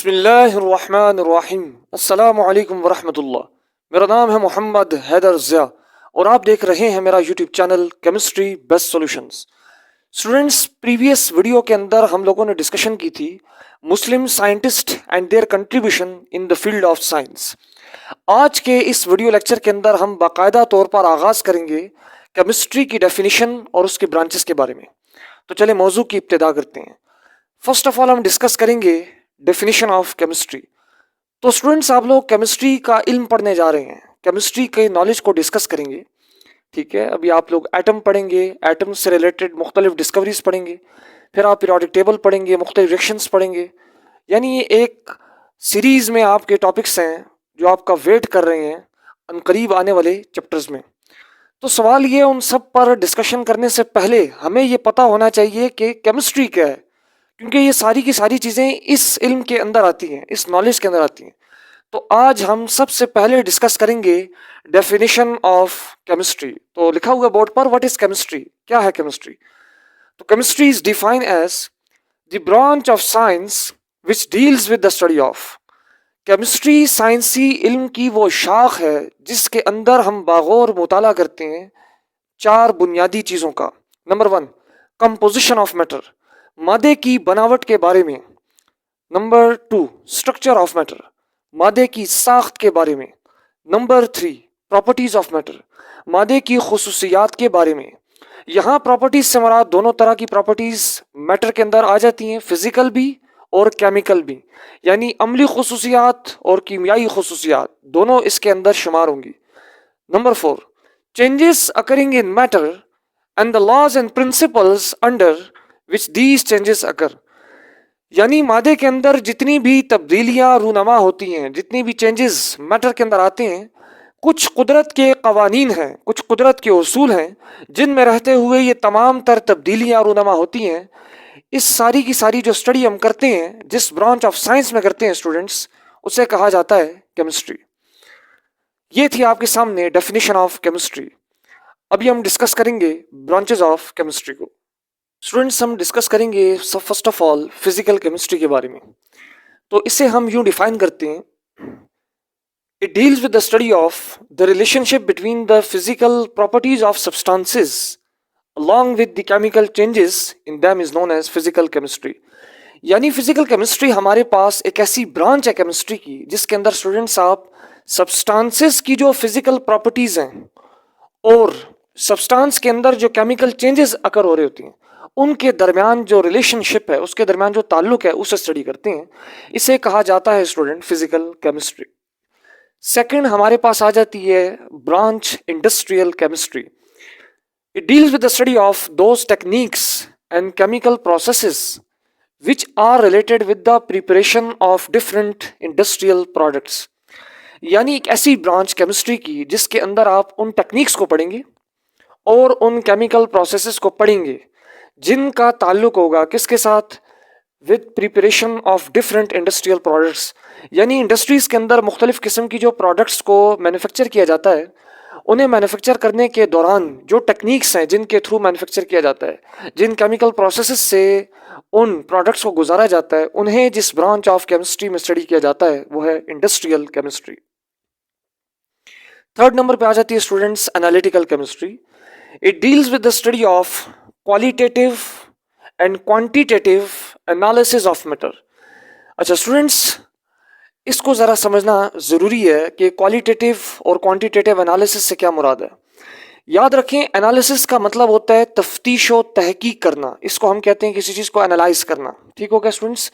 बिस्मिल्लाहिर्रहमानिर्रहीम। अस्सलामु अलैकुम वरहमतुल्लाह। मेरा नाम है मोहम्मद हैदर ज़िया और आप देख रहे हैं मेरा YouTube channel chemistry best solutions. Students, previous video के अंदर हम लोगों ने डिस्कशन की थी मुस्लिम scientist and there contribution in the field of science. आज के इस वीडियो लेक्चर के अंदर हम बाकायदा तौर पर आगाज़ करेंगे केमिस्ट्री की डेफिनेशन और उसके ब्रांचेस के बारे में। तो चले मौजू की इब्तिदा करते हैं। फर्स्ट ऑफ ऑल हम डिस्कस करेंगे डेफिनेशन ऑफ केमिस्ट्री। तो स्टूडेंट्स, आप लोग केमिस्ट्री का इल्म पढ़ने जा रहे हैं, केमिस्ट्री के नॉलेज को डिस्कस करेंगे। ठीक है, अभी आप लोग एटम पढ़ेंगे, एटम से रिलेटेड मुख्तलिफ डिस्कवरीज पढ़ेंगे, फिर आप पीरियोडिक टेबल पढ़ेंगे, मुख्तलिफ रिएक्शंस पढ़ेंगे। यानी ये एक सीरीज में आपके टॉपिक्स हैं जो आपका वेट कर रहे हैं अनकरीब आने वाले चैप्टर्स में। तो सवाल ये, उन सब पर डिस्कशन करने से पहले हमें ये पता होना चाहिए कि केमिस्ट्री क्या है, क्योंकि ये सारी की सारी चीज़ें इस इल्म के अंदर आती हैं, इस नॉलेज के अंदर आती हैं। तो आज हम सबसे पहले डिस्कस करेंगे डेफिनेशन ऑफ केमिस्ट्री। तो लिखा हुआ बोर्ड पर, व्हाट इज केमिस्ट्री, क्या है केमिस्ट्री। तो chemistry is defined as the branch of science which deals with the study of. Chemistry साइंसी इल्म की वो शाख है जिसके अंदर हम बागौर मुताला करते हैं चार बुनियादी चीज़ों का। नंबर 1, कंपोजिशन ऑफ मैटर, मादे की बनावट के बारे में। नंबर 2, स्ट्रक्चर ऑफ मैटर, मादे की साख्त के बारे में। नंबर 3, प्रॉपर्टीज ऑफ मैटर, मादे की खुसूसियात के बारे में। यहाँ प्रॉपर्टीज से मुराद दोनों तरह की प्रॉपर्टीज मैटर के अंदर आ जाती हैं, फिजिकल भी और केमिकल भी, यानी अमली खुसूसियात और कीमियाई खुसूसियात दोनों इसके अंदर शुमार होंगी। Number 4, changes occurring in matter and the laws and principles under which these changes occur. यानी मादे के अंदर जितनी भी तब्दीलियां रूनमा होती हैं, जितनी भी चेंजेस मैटर के अंदर आते हैं, कुछ कुदरत के कवानीन हैं, कुछ कुदरत के उसूल हैं जिनमें रहते हुए ये तमाम तर तब्दीलियां रूनमा होती हैं। इस सारी की सारी जो स्टडी हम करते हैं, जिस ब्रांच ऑफ साइंस में करते हैं स्टूडेंट्स, उसे कहा जाता है केमिस्ट्री। ये थी आपके सामने डेफिनेशन ऑफ केमिस्ट्री। अभी हम डिस्कस करेंगे ब्रांचेस ऑफ केमिस्ट्री को। स्टूडेंट्स, हम डिस्कस करेंगे सब first of all physical chemistry के बारे में। तो इसे हम यूं डिफाइन करते हैं, it deals with the study of the relationship between the physical properties of substances along with the chemical changes in them is known as physical chemistry। यानी फिजिकल केमिस्ट्री हमारे पास एक ऐसी ब्रांच है केमिस्ट्री की जिसके अंदर स्टूडेंट्स आप substances की जो फिजिकल प्रॉपर्टीज हैं और सब्सटेंस के अंदर जो केमिकल चेंजेस अकर हो रहे होती हैं उनके दरमियान जो रिलेशनशिप है, उसके दरमियान जो ताल्लुक है, उसे स्टडी करते हैं। इसे कहा जाता है स्टूडेंट फिजिकल केमिस्ट्री। सेकंड हमारे पास आ जाती है branch industrial chemistry. It deals with the study of those techniques and chemical processes which are related with the preparation of different industrial products। यानी एक ऐसी ब्रांच केमिस्ट्री की जिसके अंदर आप उन टेक्निक्स को पढ़ेंगे और उन केमिकल प्रोसेसेस को पढ़ेंगे जिनका ताल्लुक होगा किसके साथ, with preparation of different industrial products. यानी इंडस्ट्रीज के अंदर मुख्तलिफ किस्म की जो प्रोडक्ट्स को मैन्युफैक्चर किया जाता है, उन्हें मैन्युफैक्चर करने के दौरान जो टेक्निक्स हैं जिनके थ्रू मैन्युफैक्चर किया जाता है, जिन केमिकल प्रोसेसेस से उन प्रोडक्ट्स को गुजारा जाता है, उन्हें जिस ब्रांच ऑफ केमिस्ट्री में स्टडी किया जाता है वो है इंडस्ट्रियल केमिस्ट्री। थर्ड नंबर पे आ जाती है students analytical chemistry. It deals with the study of qualitative and quantitative analysis of matter. अच्छा स्टूडेंट्स, इसको ज़रा समझना ज़रूरी है कि क्वालिटेटिव और क्वांटिटेटिव एनालिसिस से क्या मुराद है। याद रखें, एनालिसिस का मतलब होता है तफ्तीश व तहकीक करना। इसको हम कहते हैं किसी चीज़ को एनालाइज करना। ठीक हो गया स्टूडेंट्स।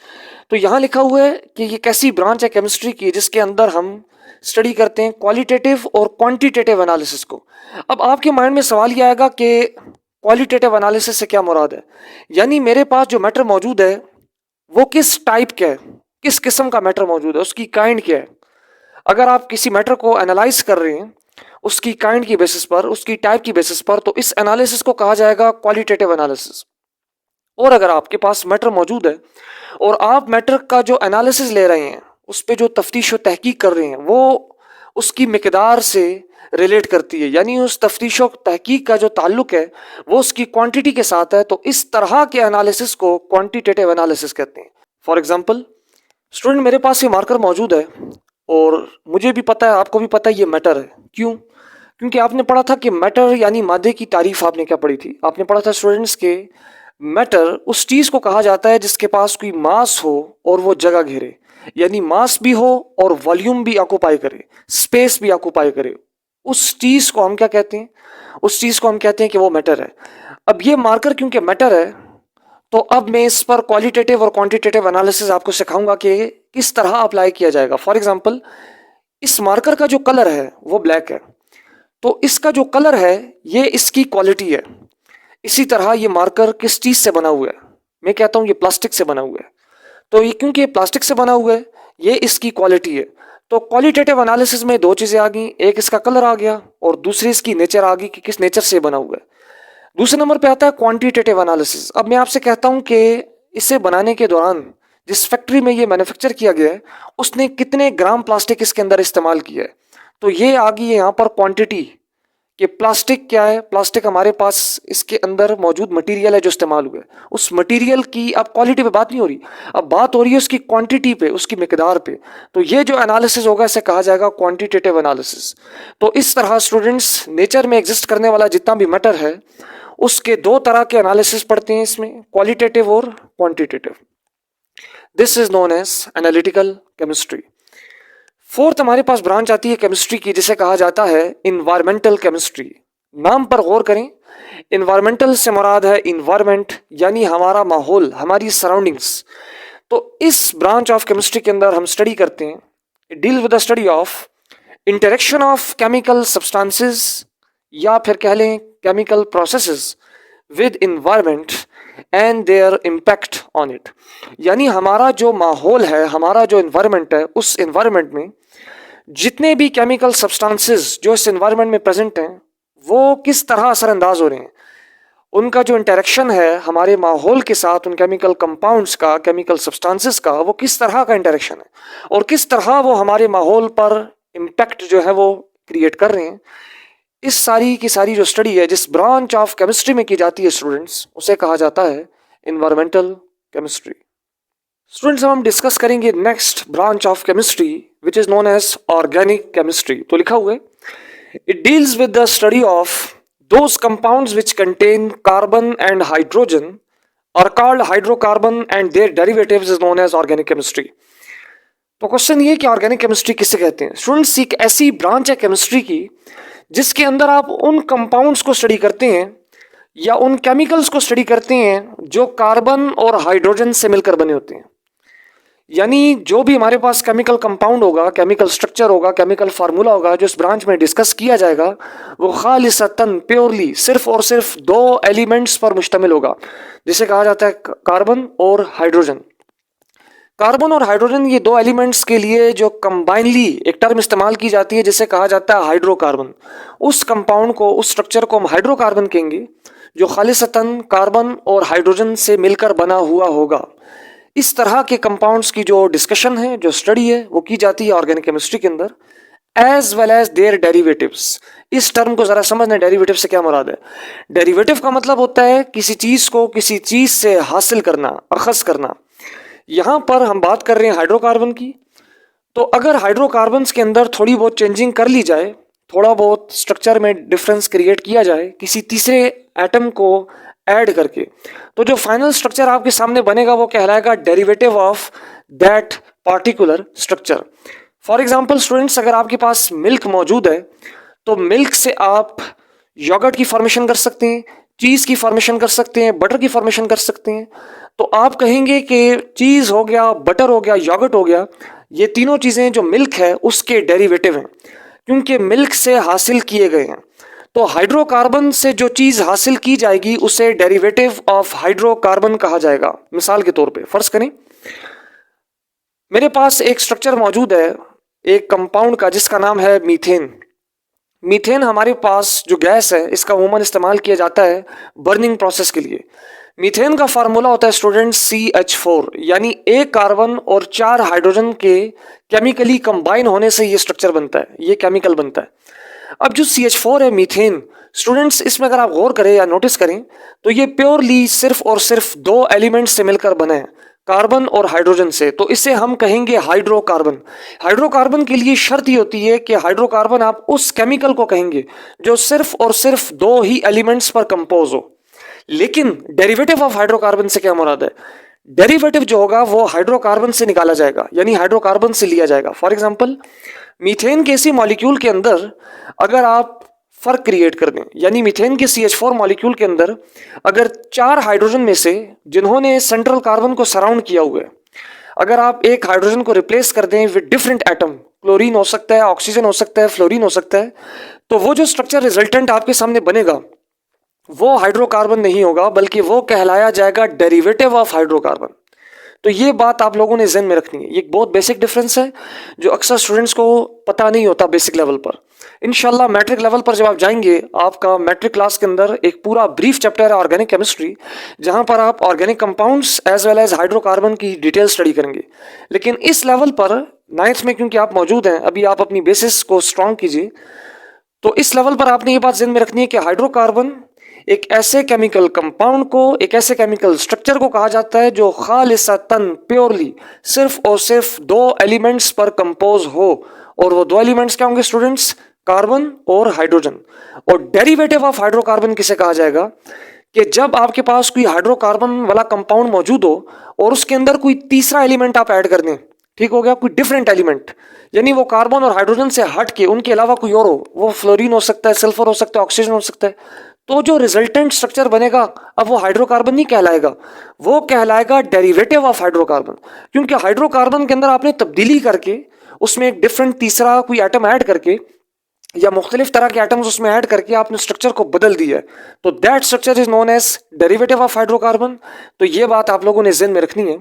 तो यहाँ लिखा हुआ है कि ये कैसी ब्रांच है केमिस्ट्री की जिसके अंदर हम स्टडी करते हैं क्वालिटेटिव और क्वांटिटेटिव एनालिसिस को। अब आपके माइंड में सवाल ये आएगा कि क्वालिटेटिव एनालिसिस से क्या मुराद है, यानी मेरे पास जो मैटर मौजूद है वो किस टाइप का है, किस किस्म का मैटर मौजूद है, उसकी काइंड क्या है। अगर आप किसी मैटर को एनालाइज कर रहे हैं उसकी काइंड की बेसिस पर, उसकी टाइप की बेसिस पर, तो इस एनालिसिस को कहा जाएगा क्वालिटेटिव एनालिसिस। और अगर आपके पास मैटर मौजूद है और आप मैटर का जो एनालिसिस ले रहे हैं, उस पर जो तफ्तीश व तहकीक कर रहे हैं, वो उसकी मिकदार से रिलेट करती है, यानी उस तफ्तीश व तहकीक का जो ताल्लुक है वो उसकी क्वांटिटी के साथ है, तो इस तरह के एनालिसिस को क्वांटिटेटिव एनालिसिस कहते हैं। फॉर एग्जाम्पल, स्टूडेंट मेरे पास ये मार्कर मौजूद है और मुझे भी पता है, आपको भी पता है ये मैटर है। क्यों? क्योंकि आपने पढ़ा था कि मैटर यानी मादे की तारीफ आपने क्या पढ़ी थी? आपने पढ़ा था स्टूडेंट्स के मैटर उस चीज को कहा जाता है जिसके पास कोई मास हो और वो जगह घेरे, यानी मास भी हो और वॉल्यूम भी ऑक्यूपाई करे, स्पेस भी ऑक्यूपाई करे। उस चीज को हम क्या कहते हैं? उस चीज को हम कहते हैं कि वो मैटर है। अब ये मार्कर क्योंकि मैटर है, तो अब मैं इस पर क्वालिटेटिव और क्वांटिटेटिव एनालिसिस आपको सिखाऊंगा कि किस तरह अप्लाई किया जाएगा। फॉर एग्जांपल, इस मार्कर का जो कलर है वो ब्लैक है, तो इसका जो कलर है ये इसकी क्वालिटी है। इसी तरह ये मार्कर किस चीज से बना हुआ है? मैं कहता हूं ये प्लास्टिक से बना हुआ है। तो ये क्योंकि ये प्लास्टिक से बना हुआ है, ये इसकी क्वालिटी है। तो क्वालिटेटिव एनालिसिस में दो चीजें आ गई, एक इसका कलर आ गया और दूसरी इसकी नेचर आ गई कि किस नेचर से बना हुआ है। दूसरे नंबर पे आता है क्वांटिटेटिव एनालिसिस। अब मैं आपसे कहता हूं कि इसे बनाने के दौरान जिस फैक्ट्री में ये मैन्युफैक्चर किया गया है उसने कितने ग्राम प्लास्टिक इसके अंदर इस्तेमाल किया है। तो ये आ गई है यहाँ पर क्वांटिटी कि प्लास्टिक क्या है। प्लास्टिक हमारे पास इसके अंदर मौजूद मटेरियल है जो इस्तेमाल हुआ है। उस मटेरियल की अब क्वालिटी पे बात नहीं हो रही, अब बात हो रही है उसकी क्वांटिटी पे, उसकी मिकदार पे। तो ये जो एनालिसिस होगा इसे कहा जाएगा क्वांटिटेटिव एनालिसिस। तो इस तरह स्टूडेंट्स नेचर में एग्जिस्ट करने वाला जितना भी मैटर है उसके दो तरह के एनालिसिस पढ़ते हैं इसमें, क्वालिटेटिव और quantitative. This is known as analytical chemistry. Fourth हमारे पास ब्रांच आती है केमिस्ट्री की जिसे कहा जाता है इन्वायरमेंटल केमिस्ट्री। नाम पर गौर करें, इन्वायरमेंटल से मुराद है इन्वायरमेंट यानी हमारा माहौल, हमारी सराउंडिंग्स। तो इस ब्रांच ऑफ केमिस्ट्री के अंदर हम स्टडी करते हैं, deal with the study of interaction of chemical substances या फिर कह लें chemical processes with environment and there impact on it. यानी हमारा जो माहौल है, हमारा जो इन्वायरमेंट है, उस इन्वायरमेंट में जितने भी केमिकल सब्सटेंसेस जो इस इन्वायरमेंट में प्रेजेंट हैं वो किस तरह असरअंदाज हो रहे हैं। उनका जो इंटरेक्शन है हमारे माहौल के साथ, उन केमिकल कंपाउंड्स का, केमिकल सब्सटेंसेस का, वो किस तरह का इंटरेक्शन है और किस तरह वो हमारे माहौल पर इम्पैक्ट जो है वो क्रिएट कर रहे हैं। इस सारी की सारी जो स्टडी है जिस ब्रांच ऑफ केमिस्ट्री में की जाती है स्टूडेंट्स, उसे कहा जाता है इन्वायरमेंटल केमिस्ट्री। स्टूडेंट्स अब हम डिस्कस करेंगे next branch of chemistry which is known as organic chemistry. तो लिखा हुआ है, it deals with the study of those compounds which contain carbon and hydrogen और called hydrocarbon and their derivatives is known as organic chemistry. तो question ये कि organic chemistry किसे कहते हैं? स्टूडेंट्स एक ऐसी ब्रांच है केमिस्ट्री की जिसके अंदर आप उन कंपाउंड्स को स्टडी करते हैं या उन केमिकल्स को स्टडी करते हैं जो कार्बन और हाइड्रोजन से मिलकर बने होते हैं। यानी जो भी हमारे पास केमिकल कंपाउंड होगा, केमिकल स्ट्रक्चर होगा, केमिकल फार्मूला होगा जो इस ब्रांच में डिस्कस किया जाएगा, वो खालिसतन प्योरली सिर्फ और सिर्फ दो एलिमेंट्स पर मुश्तमिल होगा जिसे कहा जाता है कार्बन और हाइड्रोजन। कार्बन और हाइड्रोजन ये दो एलिमेंट्स के लिए जो कंबाइनली एक टर्म इस्तेमाल की जाती है जिसे कहा जाता है हाइड्रोकार्बन। उस कंपाउंड को, उस स्ट्रक्चर को हम हाइड्रोकार्बन कहेंगे जो खालिसतन कार्बन और हाइड्रोजन से मिलकर बना हुआ होगा। इस तरह के कंपाउंड्स की जो डिस्कशन है, जो स्टडी है, वो की जाती है ऑर्गेनिक केमिस्ट्री के अंदर, as well as their derivatives. इस टर्म को जरा समझना, डेरिवेटिव से क्या मुराद है? डेरिवेटिव का मतलब होता है किसी चीज को किसी चीज से हासिल करना, अखज करना। यहां पर हम बात कर रहे हैं हाइड्रोकार्बन की। तो अगर हाइड्रोकार्बन्स के अंदर थोड़ी बहुत चेंजिंग कर ली जाए, थोड़ा बहुत स्ट्रक्चर में डिफरेंस क्रिएट किया जाए किसी तीसरे एटम को ऐड करके, तो जो फाइनल स्ट्रक्चर आपके सामने बनेगा वो कहलाएगा derivative of that particular structure. For example students, अगर आपके पास मिल्क मौजूद है तो मिल्क से आप योगर्ट की फॉर्मेशन कर सकते हैं, चीज की फॉर्मेशन कर सकते हैं, बटर की फॉर्मेशन कर सकते हैं। तो आप कहेंगे कि चीज हो गया, बटर हो गया, योगर्ट हो गया, ये तीनों चीजें जो मिल्क है उसके डेरिवेटिव हैं क्योंकि मिल्क से हासिल किए गए हैं। तो हाइड्रोकार्बन से जो चीज हासिल की जाएगी उसे डेरिवेटिव ऑफ हाइड्रोकार्बन कहा जाएगा। मिसाल के तौर पे फर्ज करें मेरे पास एक स्ट्रक्चर मौजूद है एक कंपाउंड का जिसका नाम है मीथेन। मीथेन हमारे पास जो गैस है इसका अमूमन इस्तेमाल किया जाता है बर्निंग प्रोसेस के लिए। मीथेन का फार्मूला होता है स्टूडेंट CH4, यानी एक कार्बन और 4 हाइड्रोजन के केमिकली कंबाइन होने से ये स्ट्रक्चर बनता है, ये केमिकल बनता है। अब जो CH4 है मीथेन, स्टूडेंट्स इसमें अगर आप गौर करें या नोटिस करें तो ये प्योरली सिर्फ और सिर्फ दो एलिमेंट्स से मिलकर बना है, कार्बन और हाइड्रोजन से, तो इसे हम कहेंगे हाइड्रोकार्बन। हाइड्रोकार्बन के लिए शर्त ये होती है कि हाइड्रोकार्बन आप उस केमिकल को कहेंगे जो सिर्फ और सिर्फ दो ही एलिमेंट्स पर कंपोज हो। लेकिन डेरिवेटिव ऑफ हाइड्रोकार्बन से क्या मुराद है? डेरिवेटिव जो होगा वो हाइड्रोकार्बन से निकाला जाएगा, यानी हाइड्रोकार्बन से लिया जाएगा। फॉर एग्जांपल, मीथेन के इसी मॉलिक्यूल के अंदर अगर आप फर्क क्रिएट कर दें, यानी मीथेन के CH4 मॉलिक्यूल के अंदर अगर 4 हाइड्रोजन में से जिन्होंने सेंट्रल कार्बन को सराउंड किया हुआ है, अगर आप एक हाइड्रोजन को रिप्लेस कर दें विद डिफरेंट एटम, क्लोरीन हो सकता है, ऑक्सीजन हो सकता है, फ्लोरीन हो सकता है, तो वो जो स्ट्रक्चर रिजल्टेंट आपके सामने बनेगा वो हाइड्रोकार्बन नहीं होगा, बल्कि वो कहलाया जाएगा डेरिवेटिव ऑफ हाइड्रोकार्बन। तो ये बात आप लोगों ने ज़हन में रखनी है। ये एक बहुत बेसिक डिफरेंस है जो अक्सर स्टूडेंट्स को पता नहीं होता बेसिक लेवल पर। इंशाल्लाह मैट्रिक लेवल पर जब आप जाएंगे, आपका मैट्रिक क्लास के अंदर एक पूरा ब्रीफ चैप्टर है ऑर्गेनिक केमिस्ट्री, जहां पर आप organic compounds as well as hydrocarbon की डिटेल स्टडी करेंगे। लेकिन इस लेवल पर 9th में क्योंकि आप मौजूद हैं, अभी आप अपनी बेसिस को स्ट्रॉन्ग कीजिए, तो इस लेवल पर आपने ये बात ज़हन में रखनी है कि हाइड्रोकार्बन एक ऐसे केमिकल कंपाउंड को, एक ऐसे केमिकल स्ट्रक्चर को कहा जाता है जो खालिसतन प्योरली सिर्फ और सिर्फ दो एलिमेंट्स पर कंपोज हो। और वो दो एलिमेंट्स क्या होंगे स्टूडेंट्स? कार्बन और हाइड्रोजन। और डेरिवेटिव ऑफ हाइड्रोकार्बन किसे कहा जाएगा? कि जब आपके पास कोई हाइड्रोकार्बन वाला कंपाउंड मौजूद हो और उसके अंदर कोई तीसरा एलिमेंट आप ऐड कर दें, ठीक हो गया, कोई डिफरेंट एलिमेंट, यानी वो कार्बन और हाइड्रोजन से हट के उनके अलावा कोई और हो, वो फ्लोरीन हो सकता है, सल्फर हो सकता है, ऑक्सीजन हो सकता है, तो जो रिजल्टेंट स्ट्रक्चर बनेगा अब वो हाइड्रोकार्बन नहीं कहलाएगा, वो कहलाएगा डेरिवेटिव ऑफ हाइड्रोकार्बन। क्योंकि हाइड्रोकार्बन के अंदर आपने तब्दीली करके उसमें एक डिफरेंट तीसरा कोई एटम ऐड करके या मुख्तलिफ तरह के एटम्स उसमें ऐड करके आपने स्ट्रक्चर को बदल दिया है, तो that structure is known as derivative of hydrocarbon. तो ये बात आप लोगों ने ज़हन में रखनी है।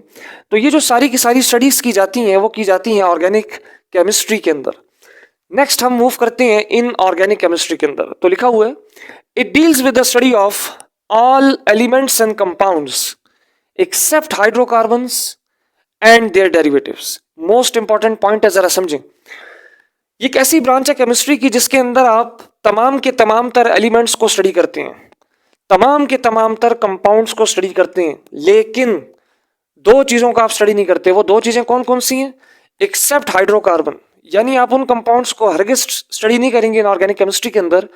तो ये जो सारी की सारी स्टडीज की जाती हैं वो की जाती हैं ऑर्गेनिक केमिस्ट्री के अंदर। नेक्स्ट हम मूव करते हैं इन ऑर्गेनिक केमिस्ट्री के अंदर। तो लिखा हुआ है, it deals with the study of all elements and compounds except hydrocarbons and their derivatives. Most important point है, जरा समझें। ये एक ऐसी ब्रांच है केमिस्ट्री की जिसके अंदर आप तमाम के तमाम तर एलिमेंट्स को स्टडी करते हैं, तमाम के तमाम तर कंपाउंड्स को स्टडी करते हैं, लेकिन दो चीज़ों का आप स्टडी नहीं करते। वो दो चीज़ें कौन कौन सी हैं? एक्सेप्ट हाइड्रोकार्बन, यानी आप उन कंपाउंड्स को हरगिज स्टडी नहीं करेंगे इन ऑर्गेनिक केमिस्ट्री के अंदर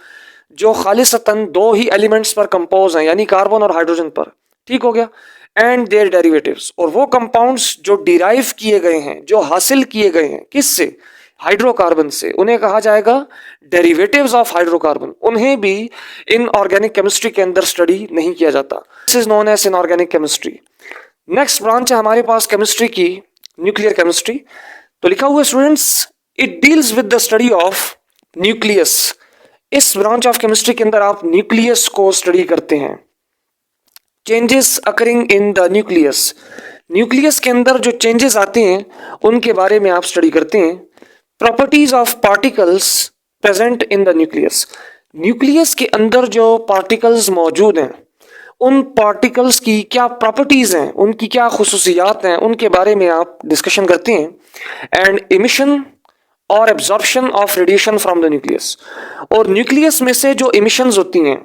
जो खालिसतन दो ही एलिमेंट्स पर कंपोज हैं, यानी कार्बन और हाइड्रोजन पर, ठीक हो गया। एंड देयर डेरिवेटिव्स, और वो कंपाउंड्स जो डिराइव किए गए हैं, जो हासिल किए गए हैं, किससे? हाइड्रोकार्बन से, उन्हें कहा जाएगा डेरिवेटिव्स ऑफ हाइड्रोकार्बन। उन्हें भी इन ऑर्गेनिक केमिस्ट्री के अंदर स्टडी नहीं किया जाता। This is known as inorganic chemistry. Next branch है हमारे पास केमिस्ट्री की, न्यूक्लियर केमिस्ट्री। तो लिखा हुआ है students, it deals with the study of nucleus. इस ब्रांच ऑफ केमिस्ट्री के अंदर आप न्यूक्लियस को स्टडी करते हैं। Changes occurring in the nucleus, nucleus के अंदर जो चेंजेस आते हैं उनके बारे में आप स्टडी करते हैं। Properties of particles present in the nucleus, nucleus के अंदर जो पार्टिकल्स मौजूद हैं उन पार्टिकल्स की क्या प्रॉपर्टीज हैं, उनकी क्या खुसूसियात हैं, उनके बारे में आप डिस्कशन करते हैं। एंड इमिशन और absorption of radiation from the nucleus, और न्यूक्लियस में से जो इमिशंस होती हैं,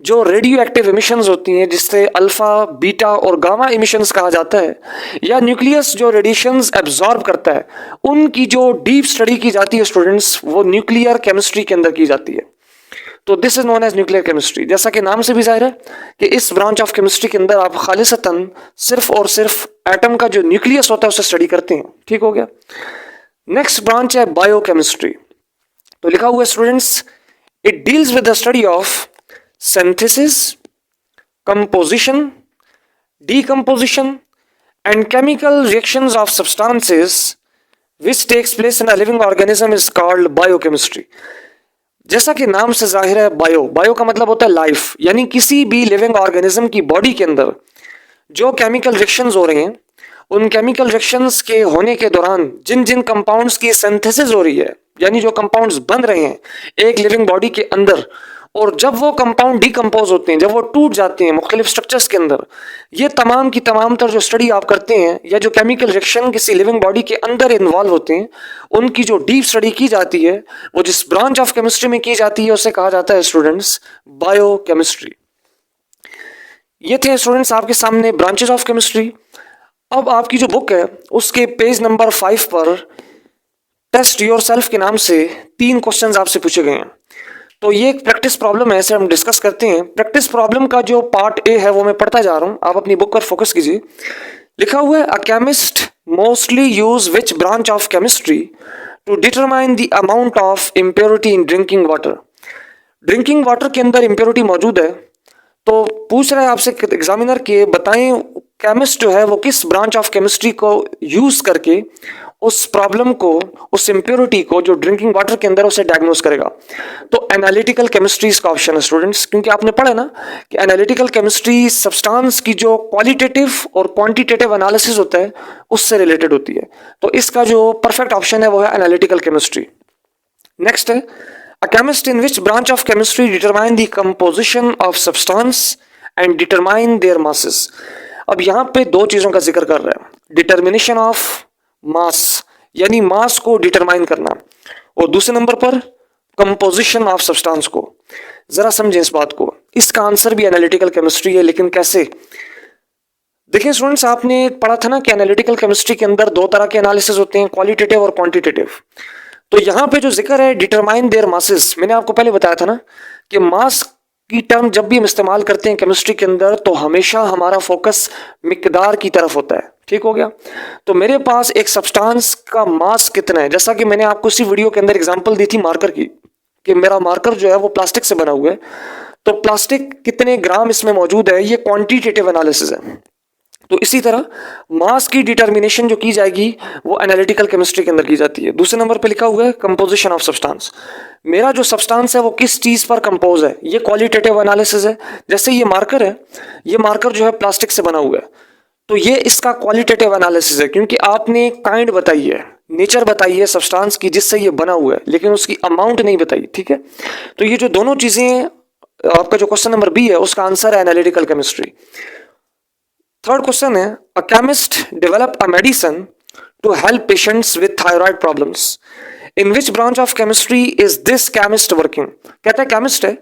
जो रेडियो एक्टिव इमिशंस होती हैं, जिससे अल्फा, बीटा और गामा इमिशंस कहा जाता है, या न्यूक्लियस जो रेडिएशंस एब्जॉर्ब करता है, उनकी जो डीप स्टडी की जाती है स्टूडेंट्स, वो न्यूक्लियर केमिस्ट्री के अंदर की जाती है। तो this is known as nuclear chemistry. जैसा कि नाम से भी जाहिर है कि इस ब्रांच ऑफ केमिस्ट्री के अंदर आप खालिसतन सिर्फ और सिर्फ एटम का जो न्यूक्लियस होता है उसे स्टडी करते हैं, ठीक हो गया। नेक्स्ट ब्रांच है बायोकेमिस्ट्री। तो लिखा हुआ है students, it deals with the study of synthesis, composition, decomposition and chemical reactions of substances which takes place in a living organism is called biochemistry। जैसा कि नाम से जाहिर है, बायो का मतलब होता है लाइफ, यानी किसी भी लिविंग ऑर्गेनिज्म की बॉडी के अंदर जो केमिकल रिएक्शंस हो रहे हैं, उन केमिकल रिएक्शंस के होने के दौरान जिन जिन कंपाउंड्स की सिंथेसिस हो रही है, यानी जो कंपाउंड्स बन रहे हैं एक लिविंग बॉडी के अंदर, और जब वो कंपाउंड डिकम्पोज होते हैं, जब वो टूट जाते हैं मुख्तलिफ स्ट्रक्चर्स के अंदर, ये तमाम की तमाम तर जो स्टडी आप करते हैं या जो केमिकल रिएक्शन किसी लिविंग बॉडी के अंदर इन्वॉल्व होते हैं, उनकी जो डीप स्टडी की जाती है, वो जिस ब्रांच ऑफ केमिस्ट्री में की जाती है उसे कहा जाता है स्टूडेंट्स बायोकेमिस्ट्री। ये थे स्टूडेंट्स आपके सामने ब्रांचेस ऑफ केमिस्ट्री। अब आपकी जो बुक है उसके पेज नंबर 5 पर टेस्ट योरसेल्फ के नाम से 3 क्वेश्चंस आपसे पूछे गए हैं। तो ये एक प्रैक्टिस प्रॉब्लम है, इसे हम डिस्कस करते हैं। प्रैक्टिस प्रॉब्लम का जो पार्ट ए है वो मैं पढ़ता जा रहा हूं, आप अपनी बुक पर फोकस कीजिए। लिखा हुआ है, a chemist mostly use which branch of chemistry to determine the amount of impurity in drinking water. Drinking water के अंदर इम्प्योरिटी मौजूद है, तो पूछ रहा है आपसे एग्जामिनर के बताएं केमिस्ट जो है वो किस ब्रांच ऑफ केमिस्ट्री को यूज करके उस प्रॉब्लम को, उस इम्प्योरिटी को जो ड्रिंकिंग वाटर के अंदर उसे डायग्नोस करेगा। तो एनालिटिकल केमिस्ट्री इसका ऑप्शन है स्टूडेंट्स, क्योंकि आपने पढ़ा ना कि एनालिटिकल केमिस्ट्री सब्सटेंस की जो क्वालिटेटिव और क्वांटिटेटिव एनालिसिस होता है उससे रिलेटेड होती है। तो इसका जो परफेक्ट ऑप्शन है वो है एनालिटिकल केमिस्ट्री। नेक्स्ट है, a chemist in which branch of chemistry determine the composition of substance and determine their masses। अब यहां पे दो चीजों का जिक्र कर रहा है, डिटर्मिनेशन ऑफ मास यानी मास को डिटरमाइन करना, और दूसरे नंबर पर कंपोजिशन ऑफ सब्सटेंस को। जरा समझें इस बात को, इसका आंसर भी एनालिटिकल केमिस्ट्री है, लेकिन कैसे? देखिए स्टूडेंट्स, आपने पढ़ा था ना कि एनालिटिकल केमिस्ट्री के अंदर दो तरह के एनालिसिस होते हैं, क्वालिटेटिव और क्वांटिटेटिव। तो यहां पे जो जिक्र है डिटरमाइन देयर मासेस, मैंने आपको पहले बताया था ना कि मास की टर्म जब भी हम इस्तेमाल करते हैं केमिस्ट्री के अंदर तो हमेशा हमारा फोकस मिकदार की तरफ होता है। ठीक हो गया? तो मेरे पास एक सब्सटेंस का मास कितना है, जैसा कि मैंने आपको इसी वीडियो के अंदर एग्जांपल दी थी मार्कर की, कि मेरा मार्कर जो है वो प्लास्टिक से बना हुआ है, तो प्लास्टिक कितने ग्राम इसमें मौजूद है, ये क्वांटिटेटिव एनालिसिस है। तो इसी तरह मास की डिटर्मिनेशन जो की जाएगी वो एनालिटिकल केमिस्ट्री के अंदर की जाती है। दूसरे नंबर पे लिखा हुआ है कंपोजिशन ऑफ सब्सटेंस, मेरा जो सब्सटेंस है वो किस चीज पर कंपोज है, ये क्वालिटेटिव एनालिसिस है। जैसे ये मार्कर है, ये मार्कर जो है प्लास्टिक से बना हुआ है, तो ये इसका क्वालिटेटिव एनालिसिस है, क्योंकि आपने काइंड बताई है, नेचर बताई है सब्सटेंस की जिससे ये बना हुआ है, लेकिन उसकी अमाउंट नहीं बताई। ठीक है, तो ये जो दोनों चीजें, आपका जो क्वेश्चन नंबर बी है उसका आंसर है एनालिटिकल केमिस्ट्री। थर्ड क्वेश्चन है, a chemist develop a medicine to help patients with thyroid problems, in which branch of chemistry is this chemist working. कहता है केमिस्ट है,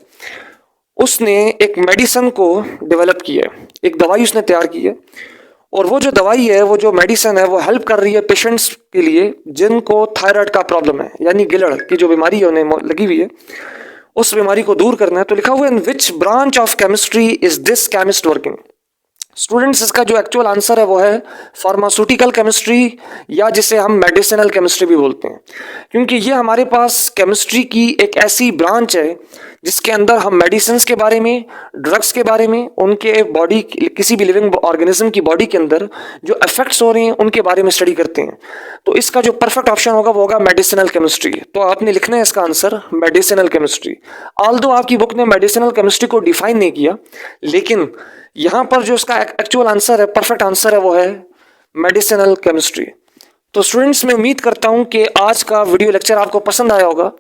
उसने एक मेडिसिन को डेवलप किया है, एक दवाई उसने तैयार की है, और वो जो दवाई है, वो जो मेडिसिन है, वो हेल्प कर रही है पेशेंट्स के लिए जिनको थायराइड का प्रॉब्लम है, यानी गिलड़ की जो बीमारी है उन्हें लगी हुई है, उस बीमारी को दूर करना है। तो लिखा हुआ है, in which branch of chemistry is this chemist working. Students, इसका जो एक्चुअल आंसर है वो है फार्मास्यूटिकल केमिस्ट्री, या जिसे हम मेडिसिनल केमिस्ट्री भी बोलते हैं, क्योंकि ये हमारे पास केमिस्ट्री की एक ऐसी ब्रांच है जिसके अंदर हम मेडिसिन्स के बारे में, ड्रग्स के बारे में, उनके बॉडी, किसी भी लिविंग ऑर्गेनिज्म की बॉडी के अंदर जो इफेक्ट्स हो रहे हैं उनके बारे में स्टडी करते हैं। तो इसका जो परफेक्ट ऑप्शन होगा वो होगा मेडिसिनल केमिस्ट्री। तो आपने लिखना है इसका आंसर मेडिसिनल केमिस्ट्री। ऑल्दो आपकी बुक ने मेडिसिनल केमिस्ट्री को डिफाइन नहीं किया, लेकिन यहां पर जो इसका एक्चुअल आंसर है, परफेक्ट आंसर है, वो है मेडिसिनल केमिस्ट्री। तो स्टूडेंट्स, मैं उम्मीद करता हूं कि आज का वीडियो लेक्चर आपको पसंद आया होगा।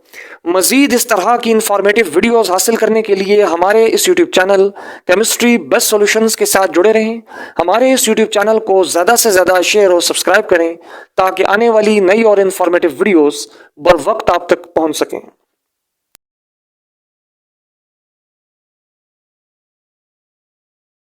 मजीद इस तरह की इंफॉर्मेटिव वीडियोस हासिल करने के लिए हमारे इस YouTube channel chemistry best solutions के साथ जुड़े रहें। हमारे इस यूट्यूब चैनल को ज़्यादा से ज़्यादा शेयर और सब्सक्राइब करें ताकि आने वाली नई और इंफॉर्मेटिव वीडियोस बर वक्त आप तक पहुंच सकें।